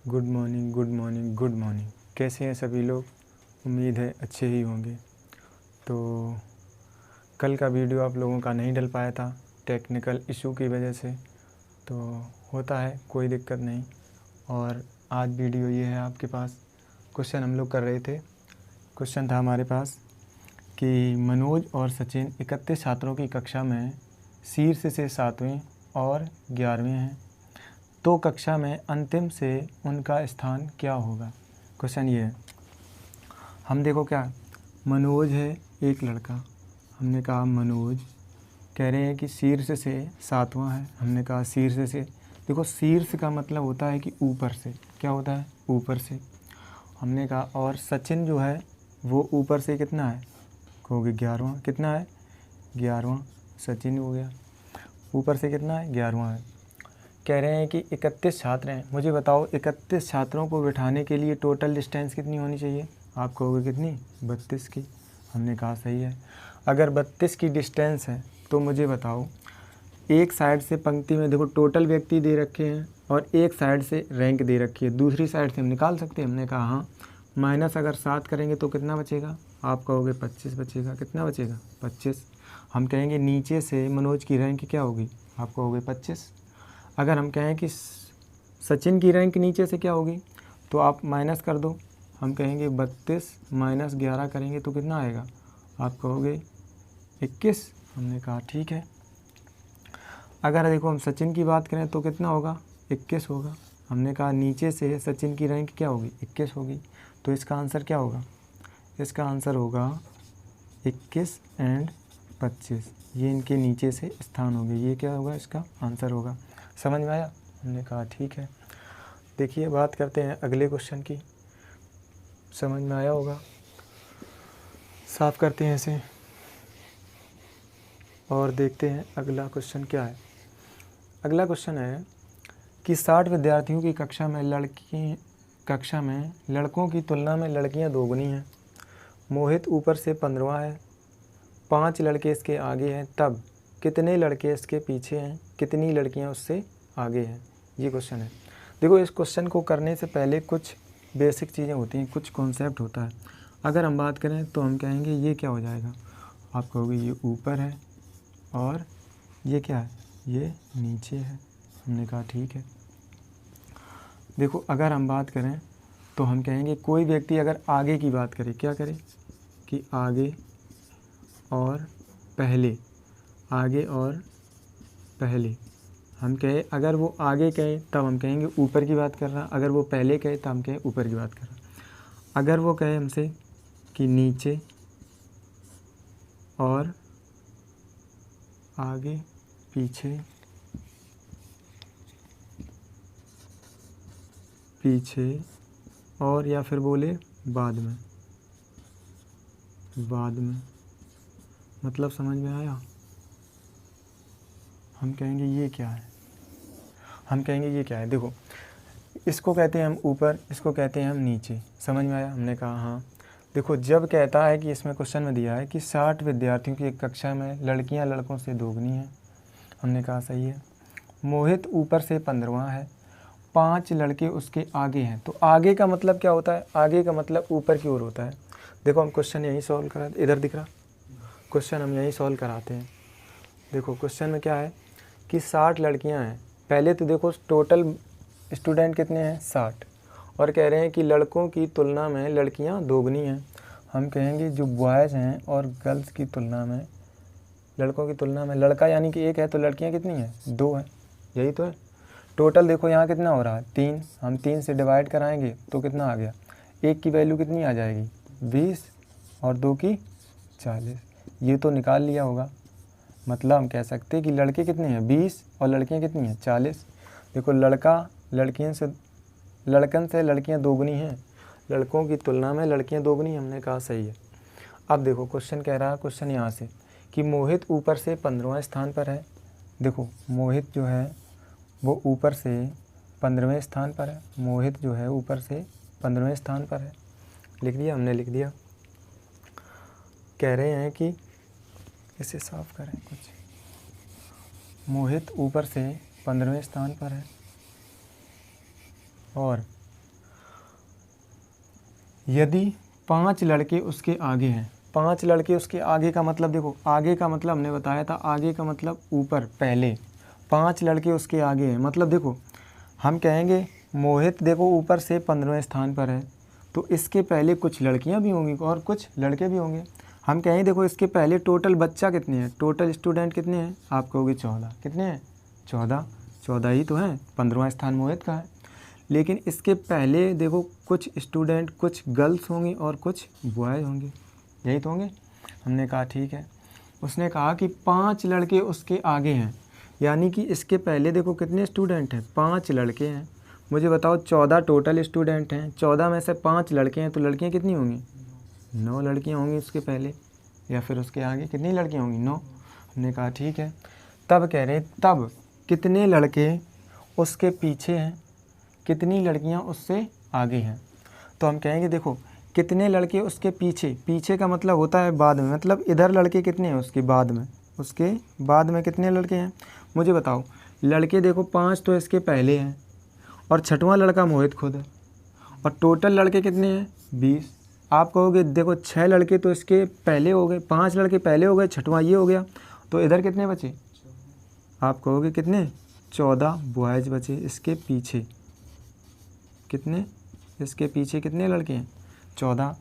Good morning, good morning, good morning. कैसे हैं सभी लोग? उम्मीद है अच्छे ही होंगे। तो कल का वीडियो आप लोगों का नहीं डल पाया था टेक्निकल इशू की वजह से, तो होता है, कोई दिक्कत नहीं। और आज वीडियो ये है आपके पास। क्वेश्चन हम लोग कर रहे थे। क्वेश्चन था हमारे पास कि मनोज और सचिन 31 छात्रों की कक्षा में शीर्ष से 7वें और 11वें हैं, तो कक्षा में अंतिम से उनका स्थान क्या होगा। क्वेश्चन ये है। हम देखो क्या, मनोज है एक लड़का, हमने कहा मनोज, कह रहे हैं कि शीर्ष से 7वां है, हमने कहा शीर्ष से। देखो शीर्ष का मतलब होता है कि ऊपर से, क्या होता है, ऊपर से। हमने कहा और सचिन जो है वो ऊपर से कितना है, कहोगे 11वां। कितना है, 11वां सचिन हो गया। ऊपर से कितना है, 11वां है। कह रहे हैं कि 31 छात्र हैं, मुझे बताओ 31 छात्रों को बिठाने के लिए टोटल डिस्टेंस कितनी होनी चाहिए। आप कहोगे कितनी, 32 की। हमने कहा सही है। अगर 32 की डिस्टेंस है तो मुझे बताओ, एक साइड से पंक्ति में देखो टोटल व्यक्ति दे रखे हैं और एक साइड से रैंक दे रखी है, दूसरी साइड से हम निकाल सकते हैं। हमने कहा हाँ। माइनस अगर 7 करेंगे तो कितना बचेगा, आप कहोगे 25 बचेगा। कितना बचेगा, 25। हम कहेंगे नीचे से मनोज की रैंक क्या होगी, आप कहोगे 25। अगर हम कहें कि सचिन की रैंक नीचे से क्या होगी, तो आप माइनस कर दो। हम कहेंगे 32 माइनस 11 करेंगे तो कितना आएगा, आप कहोगे 21। हमने कहा ठीक है। अगर देखो हम सचिन की बात करें तो कितना होगा, 21 होगा। हमने कहा नीचे से सचिन की रैंक क्या होगी, 21 होगी। तो इसका आंसर क्या होगा, इसका आंसर होगा 21 एंड 25। ये इनके नीचे से स्थान होंगे, ये क्या होगा, इसका आंसर होगा। समझ में आया? हमने कहा ठीक है। देखिए बात करते हैं अगले क्वेश्चन की। समझ में आया होगा। साफ करते हैं इसे और देखते हैं अगला क्वेश्चन क्या है। अगला क्वेश्चन है कि 60 विद्यार्थियों की कक्षा में लड़कों की तुलना में लड़कियां दोगुनी हैं। मोहित ऊपर से 15वां है, 5 लड़के इसके आगे हैं, तब कितने लड़के इसके पीछे हैं, कितनी लड़कियां उससे आगे हैं। ये क्वेश्चन है। देखो इस क्वेश्चन को करने से पहले कुछ बेसिक चीज़ें होती हैं, कुछ कॉन्सेप्ट होता है। अगर हम बात करें तो हम कहेंगे ये क्या हो जाएगा, आप कहोगे ये ऊपर है और ये क्या है, ये नीचे है। हमने कहा ठीक है। देखो अगर हम बात करें तो हम कहेंगे कोई व्यक्ति अगर आगे की बात करे, क्या करे कि आगे और पहले, आगे और पहले। हम कहे अगर वो आगे कहे तब हम कहेंगे ऊपर की बात कर रहा, अगर वो पहले कहे तब हम कहें ऊपर की बात कर रहा। अगर वो कहे हमसे कि नीचे और आगे पीछे, पीछे और या फिर बोले बाद में, बाद में, मतलब समझ में आया। हम कहेंगे ये क्या है, हम कहेंगे ये क्या है। देखो इसको कहते हैं हम ऊपर, इसको कहते हैं हम नीचे। समझ में आया? हमने कहा हाँ। देखो जब कहता है कि इसमें क्वेश्चन में दिया है कि 60 विद्यार्थियों की एक कक्षा में लड़कियां लड़कों से दोगुनी हैं, हमने कहा सही है। मोहित ऊपर से 15वां है, 5 लड़के उसके आगे हैं। तो आगे का मतलब क्या होता है, आगे का मतलब ऊपर की ओर होता है। देखो हम क्वेश्चन यहीं सॉल्व करा, इधर दिख रहा क्वेश्चन, हम यहीं सॉल्व कराते हैं। देखो क्वेश्चन में क्या है कि 60 लड़कियां हैं। पहले तो देखो टोटल स्टूडेंट कितने हैं, 60, और कह रहे हैं कि लड़कों की तुलना में लड़कियां दोगुनी हैं। हम कहेंगे जो बॉयज़ हैं और गर्ल्स की तुलना में, लड़कों की तुलना में लड़का यानी कि एक है तो लड़कियां कितनी हैं, 2 हैं। यही तो है। टोटल देखो यहाँ कितना हो रहा है, 3। हम 3 से डिवाइड कराएंगे तो कितना आ गया, 1 की वैल्यू कितनी आ जाएगी, 20 और 2 की 40। ये तो निकाल लिया होगा। मतलब हम कह सकते हैं कि लड़के कितने हैं, 20 और लड़कियां कितनी हैं, 40। देखो लड़कन से लड़कियां दोगुनी हैं, लड़कों की तुलना में लड़कियां दोगुनी। हमने कहा सही है। अब देखो क्वेश्चन कह रहा है, क्वेश्चन यहाँ से कि मोहित ऊपर से 15वां स्थान पर है। देखो मोहित जो है वो ऊपर से 15वें स्थान पर है। मोहित जो है ऊपर से 15वें स्थान पर है। लिख दिया, हमने लिख दिया। कह रहे हैं कि इसे साफ करें कुछ। मोहित ऊपर से 15वें स्थान पर है और यदि 5 लड़के उसके आगे हैं, 5 लड़के उसके आगे का मतलब देखो, आगे का मतलब हमने बताया था, आगे का मतलब ऊपर पहले, 5 लड़के उसके आगे हैं मतलब देखो हम कहेंगे मोहित देखो ऊपर से 15वें स्थान पर है, तो इसके पहले कुछ लड़कियां भी होंगी और कुछ लड़के भी होंगे। हम कहें देखो इसके पहले टोटल बच्चा कितने हैं, टोटल स्टूडेंट कितने हैं, आप कहोगे 14, कितने हैं 14 ही तो हैं, 15वां स्थान मोहित का है। लेकिन इसके पहले देखो कुछ स्टूडेंट, कुछ गर्ल्स होंगी और कुछ बॉयज़ होंगे, यही तो होंगे। हमने कहा ठीक है। उसने कहा कि 5 लड़के उसके आगे हैं, यानी कि इसके पहले देखो कितने स्टूडेंट हैं, 5 लड़के हैं। मुझे बताओ 14 टोटल स्टूडेंट हैं, 14 में से 5 लड़के हैं, तो लड़कियां कितनी होंगी, 9 लड़कियां होंगी उसके पहले, या फिर उसके आगे कितनी लड़कियां होंगी, 9। हमने कहा ठीक है। तब कह रहे तब कितने लड़के उसके पीछे हैं, कितनी लड़कियां उससे आगे हैं। तो हम कहेंगे देखो कितने लड़के उसके पीछे, पीछे का मतलब होता है बाद में, मतलब इधर लड़के कितने हैं उसके बाद में, उसके बाद में कितने लड़के हैं। मुझे बताओ लड़के देखो 5 तो इसके पहले हैं और 6वां लड़का मोहित खुद है, और टोटल लड़के कितने हैं 20। आप कहोगे देखो 6 लड़के तो इसके पहले हो गए, 5 लड़के पहले हो गए, 6वां ये हो गया, तो इधर कितने बचे, आप कहोगे कितने 14 बॉयज़ बचे इसके पीछे। कितने, इसके पीछे कितने लड़के हैं 14।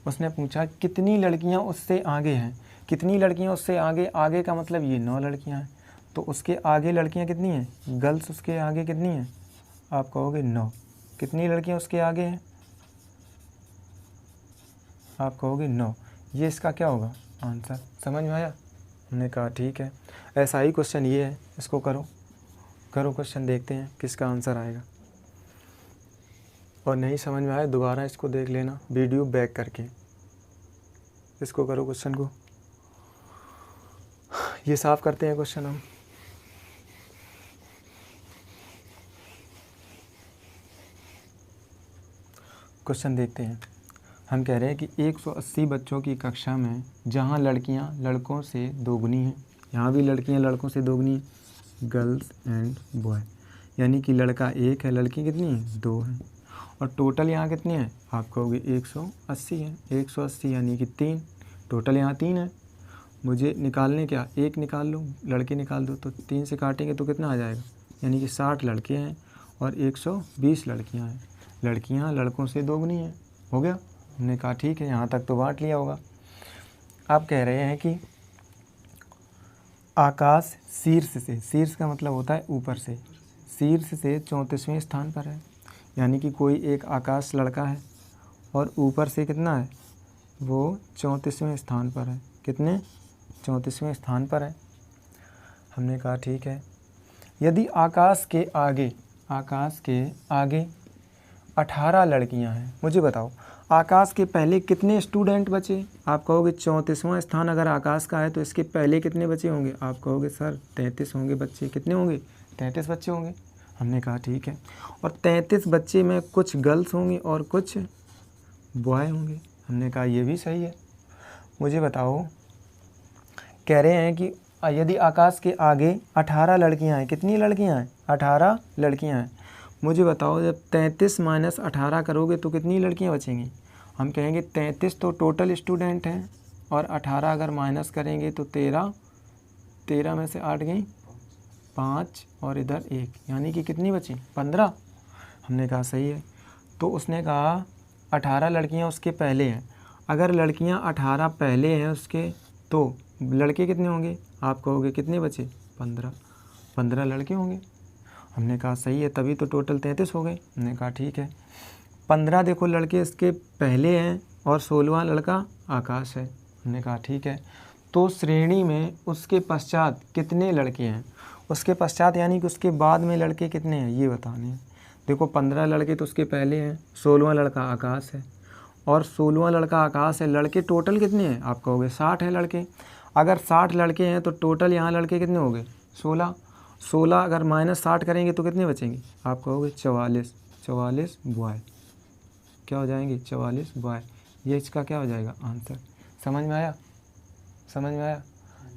उसने पूछा कितनी लड़कियां उससे आगे हैं, कितनी लड़कियां उससे आगे, आगे का मतलब ये 9 लड़कियां हैं, तो उसके आगे लड़कियां कितनी हैं, गर्ल्स उसके आगे कितनी हैं, आप कहोगे 9। कितनी लड़कियां उसके आगे हैं, आप कहोगे 9। ये इसका क्या होगा आंसर, समझ में आया। हमने कहा ठीक है, ऐसा ही क्वेश्चन ये है, इसको करो क्वेश्चन, देखते हैं किसका आंसर आएगा। और नहीं समझ में आए दोबारा इसको देख लेना वीडियो बैक करके, इसको करो क्वेश्चन को। ये साफ करते हैं क्वेश्चन हम। क्वेश्चन देखते हैं। हम कह रहे हैं कि 180 बच्चों की कक्षा में जहां लड़कियां लड़कों से दोगुनी हैं, यहाँ भी लड़कियां लड़कों से दोगुनी हैं, गर्ल्स एंड बॉय, यानी कि लड़का 1 है, लड़की कितनी है 2 हैं, और टोटल यहाँ कितने हैं, आप कहोगे 180 हैं, 180 यानी कि 3, टोटल यहाँ 3 है। मुझे निकालने क्या, 1 निकाल लो, लड़के निकाल दो, तो 3 से काटेंगे तो कितना आ जाएगा, यानी कि 60 लड़के हैं और 120 लड़कियाँ हैं। लड़कियाँ लड़कों से दोगुनी हैं, हो गया। हमने कहा ठीक है, यहाँ तक तो बांट लिया होगा। आप कह रहे हैं कि आकाश शीर्ष से, शीर्ष का मतलब होता है ऊपर से, शीर्ष से 34वें स्थान पर है, यानी कि कोई एक आकाश लड़का है और ऊपर से कितना है, वो 34वें स्थान पर है। कितने, 34वें स्थान पर है। हमने कहा ठीक है। यदि आकाश के आगे 18 लड़कियां हैं, मुझे बताओ आकाश के पहले कितने स्टूडेंट बचे, आप कहोगे 34वां स्थान अगर आकाश का है तो इसके पहले कितने बच्चे होंगे, आप कहोगे सर 33 होंगे बच्चे, कितने होंगे 33 बच्चे होंगे। हमने कहा ठीक है, और 33 बच्चे में कुछ गर्ल्स होंगी और कुछ बॉय होंगे। हमने कहा ये भी सही है। मुझे बताओ, कह रहे हैं कि यदि आकाश के आगे 18 लड़कियां हैं, कितनी लड़कियां हैं 18 लड़कियां हैं। मुझे बताओ जब 33 माइनस 18 करोगे तो कितनी लड़कियां बचेंगी, हम कहेंगे 33 तो टोटल स्टूडेंट हैं और 18 अगर माइनस करेंगे तो 13 में से 8 गई 5 और इधर 1, यानी कि कितनी बची 15। हमने कहा सही है। तो उसने कहा 18 लड़कियां उसके पहले हैं, अगर लड़कियां 18 पहले हैं उसके तो लड़के कितने होंगे, आप कहोगे कितने बचे 15 लड़के होंगे। हमने कहा सही है, तभी तो टोटल 33 हो गए। हमने कहा ठीक है। 15 देखो लड़के इसके पहले हैं और 16वां लड़का आकाश है। हमने कहा ठीक है। तो श्रेणी में उसके पश्चात कितने लड़के हैं, उसके पश्चात यानी कि उसके बाद में लड़के कितने हैं ये बताने हैं। देखो 15 लड़के तो उसके पहले हैं, 16वां लड़का आकाश है और 16वां लड़का आकाश है, लड़के टोटल कितने हैं, आप कहोगे 60 हैं लड़के। अगर 60 लड़के हैं तो टोटल यहाँ लड़के कितने हो गए 16 अगर माइनस 60 करेंगे तो कितने बचेंगे, आप कहोगे 44 बॉय, क्या हो जाएंगे 44 बॉय। ये इसका क्या हो जाएगा आंसर। समझ में आया, समझ में आया।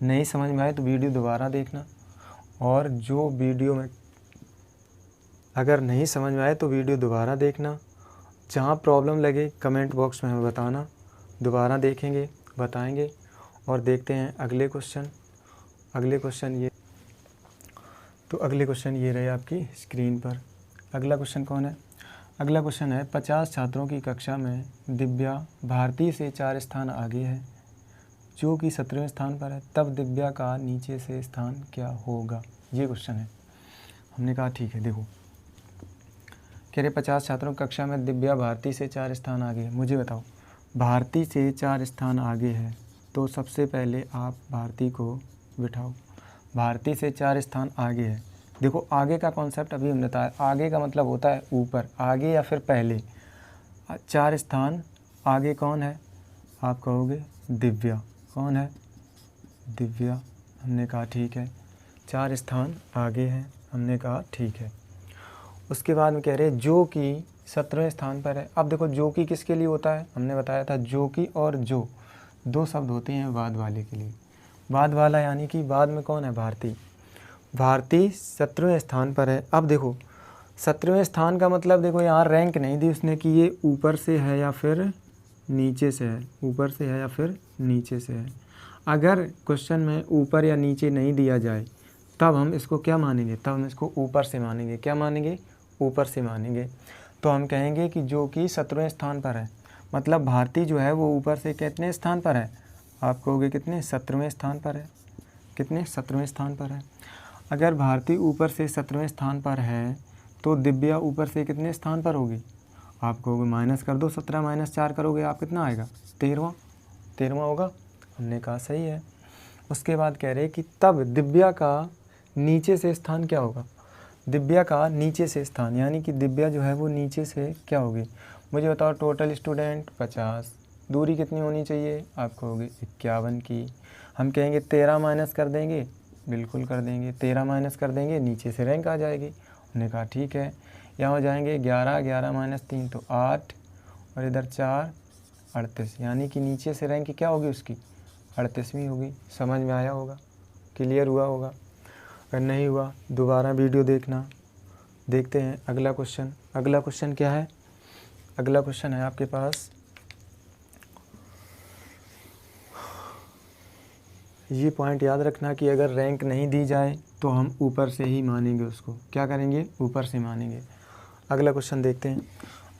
नहीं समझ में आए तो वीडियो दोबारा देखना, और जो वीडियो में अगर नहीं समझ में आए तो वीडियो दोबारा देखना, जहाँ प्रॉब्लम लगे कमेंट बॉक्स में हमें बताना, दोबारा देखेंगे, बताएंगे और देखते हैं अगले क्वेश्चन। अगले क्वेश्चन ये रहे आपकी स्क्रीन पर। अगला क्वेश्चन कौन है? अगला क्वेश्चन है 50 छात्रों की कक्षा में दिव्या भारती से 4 स्थान आगे है, जो कि 17वें स्थान पर है, तब दिव्या का नीचे से स्थान क्या होगा? ये क्वेश्चन है। हमने कहा ठीक है, देखो कह रहे 50 छात्रों की कक्षा में दिव्या भारती से 4 स्थान आगे है। मुझे बताओ, भारती से 4 स्थान आगे है तो सबसे पहले आप भारती को बिठाओ। भारती से 4 स्थान आगे है। देखो आगे का कॉन्सेप्ट अभी हमने बताया, आगे का मतलब होता है ऊपर, आगे या फिर पहले। 4 स्थान आगे कौन है? आप कहोगे दिव्या। कौन है? दिव्या। हमने कहा ठीक है, 4 स्थान आगे है। हमने कहा ठीक है। उसके बाद में कह रहे हैं जो कि 17वें स्थान पर है। अब देखो जो कि किसके लिए होता है? हमने बताया था जो कि और जो 2 शब्द होते हैं बाद वाले के लिए। बाद वाला यानी कि बाद में कौन है? भारती। भारती 17वें स्थान पर है। अब देखो 17वें स्थान का मतलब देखो यहाँ रैंक नहीं दी उसने कि ये ऊपर से है या फिर नीचे से है, ऊपर से है या फिर नीचे से है। अगर क्वेश्चन में ऊपर या नीचे नहीं दिया जाए तब हम इसको क्या मानेंगे? तब हम इसको ऊपर से मानेंगे। क्या मानेंगे? ऊपर से मानेंगे। तो हम कहेंगे कि जो कि 17वें स्थान पर है, मतलब भारती जो है वो ऊपर से कितने स्थान पर है? आप कहोगे कितने? 17वें स्थान पर है। कितने? 17वें स्थान पर है। अगर भारती ऊपर से 17वें स्थान पर है तो दिव्या ऊपर से कितने स्थान पर होगी? आप कहोगे माइनस कर दो, 17 माइनस 4 करोगे आप कितना आएगा? 13वां होगा। हमने कहा सही है। उसके बाद कह रहे कि तब दिव्या का नीचे से स्थान क्या होगा? दिव्या का नीचे से स्थान यानी कि दिव्या जो है वो नीचे से क्या होगी? मुझे बताओ, टोटल स्टूडेंट 50, दूरी कितनी होनी चाहिए? आप कहोगे 51 की। हम कहेंगे 13 माइनस कर देंगे, बिल्कुल कर देंगे। 13 माइनस कर देंगे, नीचे से रैंक आ जाएगी। हमने कहा ठीक है। यहाँ हो जाएंगे 11, 11 माइनस 3 तो 8 और इधर 4, 38, यानी कि नीचे से रैंक क्या होगी उसकी? 38वीं होगी। समझ में आया होगा, क्लियर हुआ होगा। अगर नहीं हुआ दोबारा वीडियो देखना। देखते हैं अगला क्वेश्चन। अगला क्वेश्चन क्या है? अगला क्वेश्चन है आपके पास, ये पॉइंट याद रखना कि अगर रैंक नहीं दी जाए तो हम ऊपर से ही मानेंगे उसको। क्या करेंगे? ऊपर से मानेंगे। अगला क्वेश्चन देखते हैं।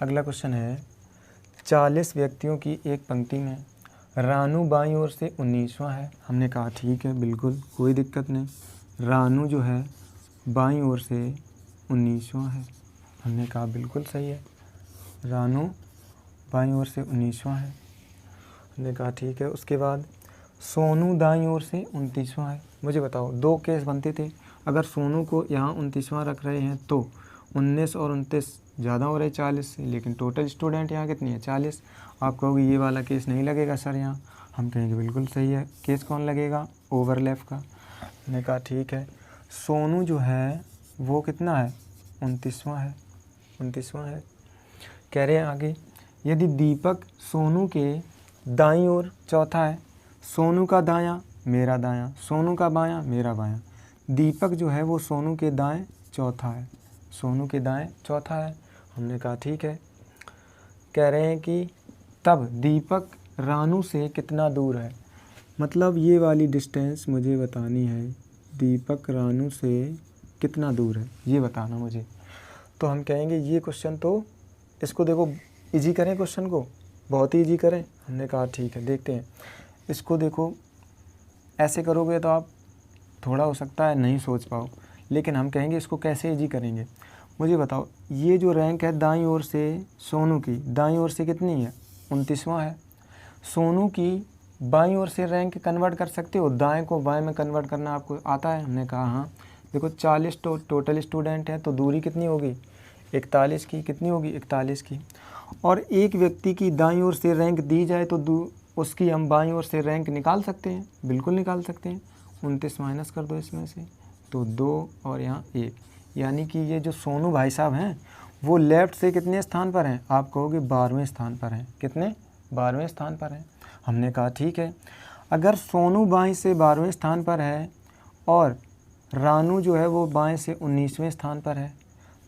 अगला क्वेश्चन है 40 व्यक्तियों की एक पंक्ति में रानू बाईं ओर से 19वां है। हमने कहा ठीक है, बिल्कुल कोई दिक्कत नहीं। रानू जो है बाईं ओर से 19वां है। हमने कहा बिल्कुल सही है, रानू बाईं ओर से 19वां है। हमने कहा ठीक है। उसके बाद सोनू दाईं ओर से 29वां है। मुझे बताओ, 2 केस बनते थे। अगर सोनू को यहाँ 29वां रख रहे हैं तो 19 और 29 ज़्यादा हो रहे 40 से, लेकिन टोटल स्टूडेंट यहाँ कितनी है? 40। आप कहोगे ये वाला केस नहीं लगेगा सर यहाँ। हम कहेंगे बिल्कुल सही है। केस कौन लगेगा? ओवरलैप का। हमने कहा ठीक है। सोनू जो है वो कितना है? 29वां है। 29वां है। कह रहे हैं आगे, यदि दीपक सोनू के दाईं ओर चौथा है, सोनू का दायां मेरा दायां, सोनू का बायां मेरा बायां, दीपक जो है वो सोनू के दाएं चौथा है। सोनू के दाएं चौथा है। हमने कहा ठीक है। कह रहे हैं कि तब दीपक रानू से कितना दूर है? मतलब ये वाली डिस्टेंस मुझे बतानी है, दीपक रानू से कितना दूर है ये बताना मुझे। तो हम कहेंगे ये क्वेश्चन तो इसको देखो इजी करें, क्वेश्चन को बहुत ही इजी करें। हमने कहा ठीक है, देखते हैं इसको। देखो ऐसे करोगे तो आप थोड़ा हो सकता है नहीं सोच पाओ, लेकिन हम कहेंगे इसको कैसे इजी करेंगे। मुझे बताओ, ये जो रैंक है दाईं ओर से सोनू की, दाईं ओर से कितनी है? 29वां है। सोनू की बाईं ओर से रैंक कन्वर्ट कर सकते हो? दाएं को बाएं में कन्वर्ट करना आपको आता है? हमने कहा हाँ। देखो 40 टोटल स्टूडेंट है तो दूरी कितनी होगी? 41 की। कितनी होगी? 41 की। और एक व्यक्ति की दाईं ओर से रैंक दी जाए तो उसकी हम बाईं ओर से रैंक निकाल सकते हैं, बिल्कुल निकाल सकते हैं। 29 माइनस कर दो इसमें से तो 2 और यहाँ 1, यानी कि ये जो सोनू भाई साहब हैं वो लेफ़्ट से कितने स्थान पर हैं? आप कहोगे 12वें स्थान पर हैं। कितने? 12वें स्थान पर हैं। हमने कहा ठीक है। अगर सोनू बाएं से 12वें स्थान पर है और रानू जो है वो बाएं से 19वें स्थान पर है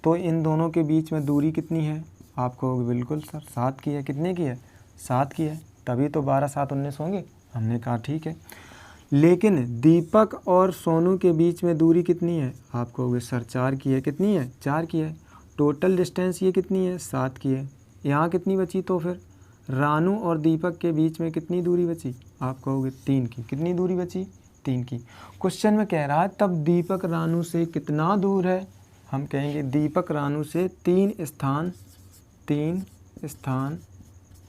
तो इन दोनों के बीच में दूरी कितनी है? आप कहोगे बिल्कुल सर 7 की है। कितने की है? 7 की है, तभी तो 12 7 19 होंगे। हमने कहा ठीक है, लेकिन दीपक और सोनू के बीच में दूरी कितनी है? आप कहोगे सर 4 की है। कितनी है? 4 की है। टोटल डिस्टेंस ये कितनी है? 7 की है। यहाँ कितनी बची? तो फिर रानू और दीपक के बीच में कितनी दूरी बची? आप कहोगे 3 की। कितनी दूरी बची? 3 की। क्वेश्चन में कह रहा है तब दीपक रानू से कितना दूर है? हम कहेंगे दीपक रानू से 3 स्थान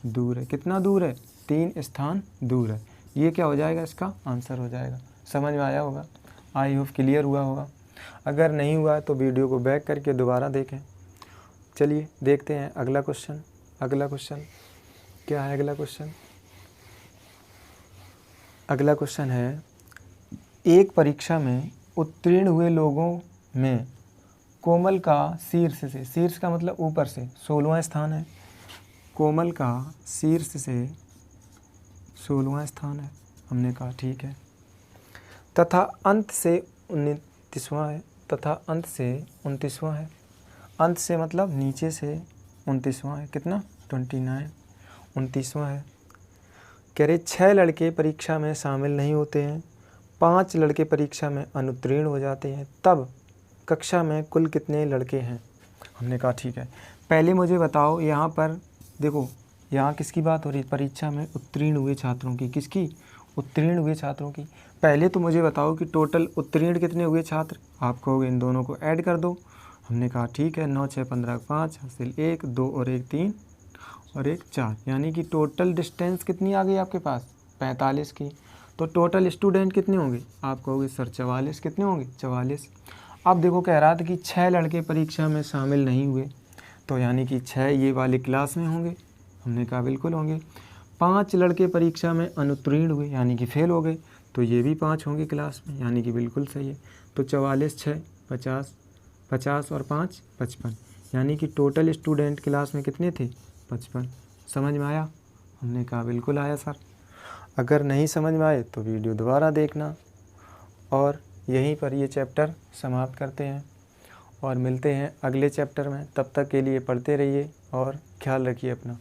दूर है। कितना दूर है? 3 स्थान दूर है। ये क्या हो जाएगा? इसका आंसर हो जाएगा। समझ में आया होगा? आई होप क्लियर हुआ होगा। अगर नहीं हुआ तो वीडियो को बैक करके दोबारा देखें। चलिए देखते हैं अगला क्वेश्चन। अगला क्वेश्चन क्या है? अगला क्वेश्चन है, एक परीक्षा में उत्तीर्ण हुए लोगों में कोमल का शीर्ष का मतलब ऊपर से 16वां स्थान है। कोमल का शीर्ष से 16वां स्थान है। हमने कहा ठीक है, तथा अंत से 29वां है। अंत से मतलब नीचे से 29वां है। कितना? 29, 29वां है। कह रहे 6 लड़के परीक्षा में शामिल नहीं होते हैं, 5 लड़के परीक्षा में अनुत्तीर्ण हो जाते हैं, तब कक्षा में कुल कितने लड़के हैं? हमने कहा ठीक है, पहले मुझे बताओ, यहाँ पर देखो, यहाँ किसकी बात हो रही है? परीक्षा में उत्तीर्ण हुए छात्रों की। किसकी? उत्तीर्ण हुए छात्रों की। पहले तो मुझे बताओ कि टोटल उत्तीर्ण कितने हुए छात्र? आप कहोगे इन दोनों को ऐड कर दो। हमने कहा ठीक है, 9 6 15 5 हासिल 1 2 और 1 3 और 1 4, यानी कि टोटल डिस्टेंस कितनी आ गई आपके पास? 45 की। तो टोटल स्टूडेंट कितने होंगे? आप कहोगे सर 44। कितने होंगे? 44। अब देखो कह रहा था कि 6 लड़के परीक्षा में शामिल नहीं हुए, तो यानी कि 6 ये वाली क्लास में होंगे। हमने कहा बिल्कुल होंगे। 5 लड़के परीक्षा में अनुत्तीर्ण हुए, यानी कि फेल हो गए, तो ये भी 5 होंगे क्लास में, यानी कि बिल्कुल सही है। तो 44 6 50, 50 और 5 55, यानी कि टोटल स्टूडेंट क्लास में कितने थे? 55। समझ में आया? हमने कहा बिल्कुल आया सर। अगर नहीं समझ में आए तो वीडियो दोबारा देखना। और यहीं पर ये चैप्टर समाप्त करते हैं और मिलते हैं अगले चैप्टर में। तब तक के लिए पढ़ते रहिए और ख्याल रखिए अपना।